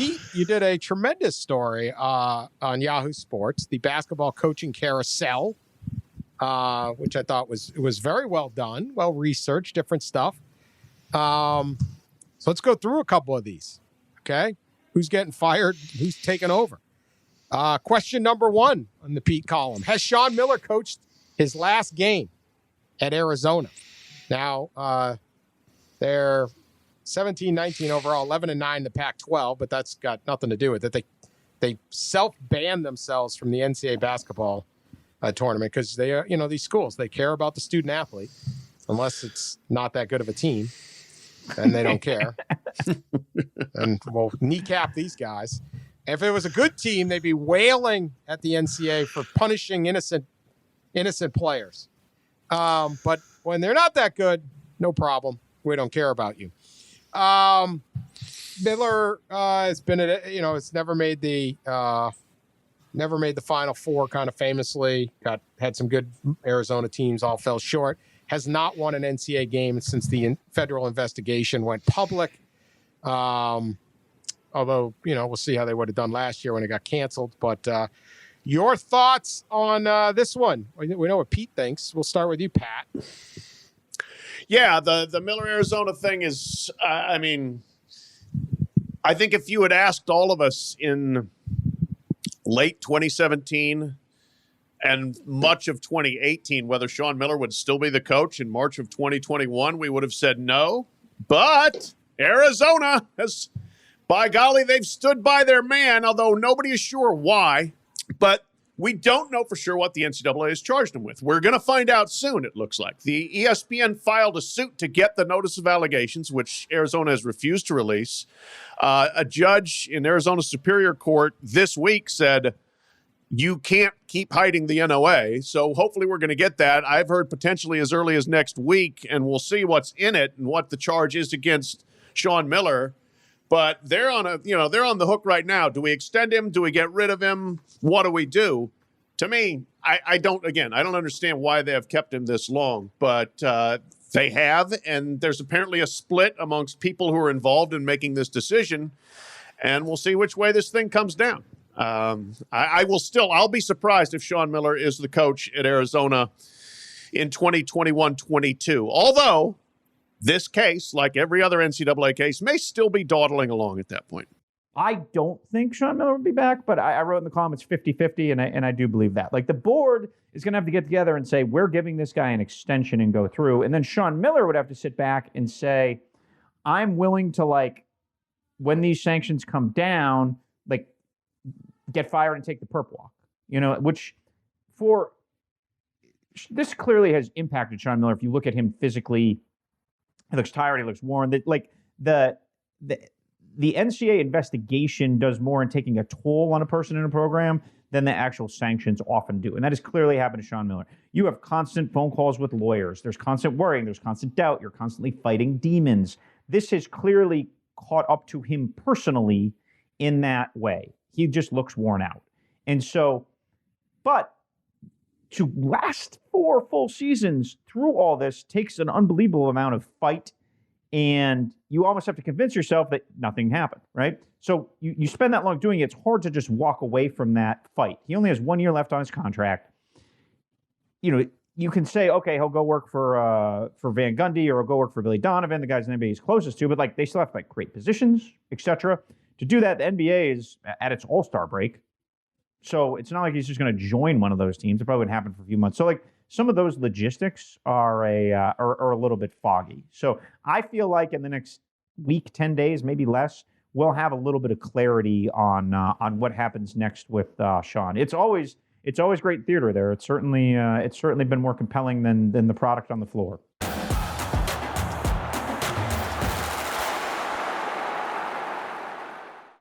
Pete, you did a tremendous story on Yahoo Sports, the basketball coaching carousel, which I thought was very well done, well researched, different stuff. So let's go through a couple of these. Okay, who's getting fired? Who's taking over? Question number 1 on the Pete column: has Sean Miller coached his last game at Arizona? Now, they're 17-19 overall, 11-9 in the Pac-12, but that's got nothing to do with it. They self-banned themselves from the NCAA basketball tournament because they, these schools, they care about the student athlete, unless it's not that good of a team, and they don't care. And we'll kneecap these guys. If it was a good team, they'd be wailing at the NCAA for punishing innocent players. But when they're not that good, no problem. We don't care about you. Miller has been, it's never made the Final Four. Kind of famously, had some good Arizona teams, all fell short. Has not won an NCAA game since the federal investigation went public. Although we'll see how they would have done last year when it got canceled. But your thoughts on this one? We know what Pete thinks. We'll start with you, Pat. Yeah, the Miller Arizona thing is, I think if you had asked all of us in late 2017 and much of 2018 whether Sean Miller would still be the coach in March of 2021, we would have said no. But Arizona has, by golly, they've stood by their man, although nobody is sure why. But we don't know for sure what the NCAA has charged him with. We're going to find out soon, it looks like. The ESPN filed a suit to get the notice of allegations, which Arizona has refused to release. A judge in Arizona Superior Court this week said, you can't keep hiding the NOA. So hopefully we're going to get that. I've heard potentially as early as next week, and we'll see what's in it and what the charge is against Sean Miller. But they're on the hook right now. Do we extend him? Do we get rid of him? What do we do? To me, I don't understand why they have kept him this long, but they have, and there's apparently a split amongst people who are involved in making this decision, and we'll see which way this thing comes down. I'll be surprised if Sean Miller is the coach at Arizona in 2021-22, although this case, like every other NCAA case, may still be dawdling along at that point. I don't think Sean Miller would be back, but I wrote in the column it's 50-50, and I do believe that. Like, the board is going to have to get together and say, we're giving this guy an extension and go through. And then Sean Miller would have to sit back and say, I'm willing to, when these sanctions come down, get fired and take the perp walk. Which this clearly has impacted Sean Miller. If you look at him physically, he looks tired, he looks worn. The NCAA investigation does more in taking a toll on a person in a program than the actual sanctions often do. And that has clearly happened to Sean Miller. You have constant phone calls with lawyers. There's constant worrying. There's constant doubt. You're constantly fighting demons. This has clearly caught up to him personally in that way. He just looks worn out. And so, but to last 4 full seasons through all this takes an unbelievable amount of fight. And you almost have to convince yourself that nothing happened, right? So you spend that long doing it, it's hard to just walk away from that fight. He only has 1 year left on his contract. You can say, okay, he'll go work for Van Gundy or he'll go work for Billy Donovan, the guys the NBA is closest to, but they still have to create positions, etc. To do that, the NBA is at its all-star break. So it's not like he's just going to join one of those teams. It probably wouldn't happen for a few months. So some of those logistics are a little bit foggy. So I feel like in the next week, 10 days, maybe less, we'll have a little bit of clarity on what happens next with Sean. It's always great theater there. It's certainly been more compelling than the product on the floor.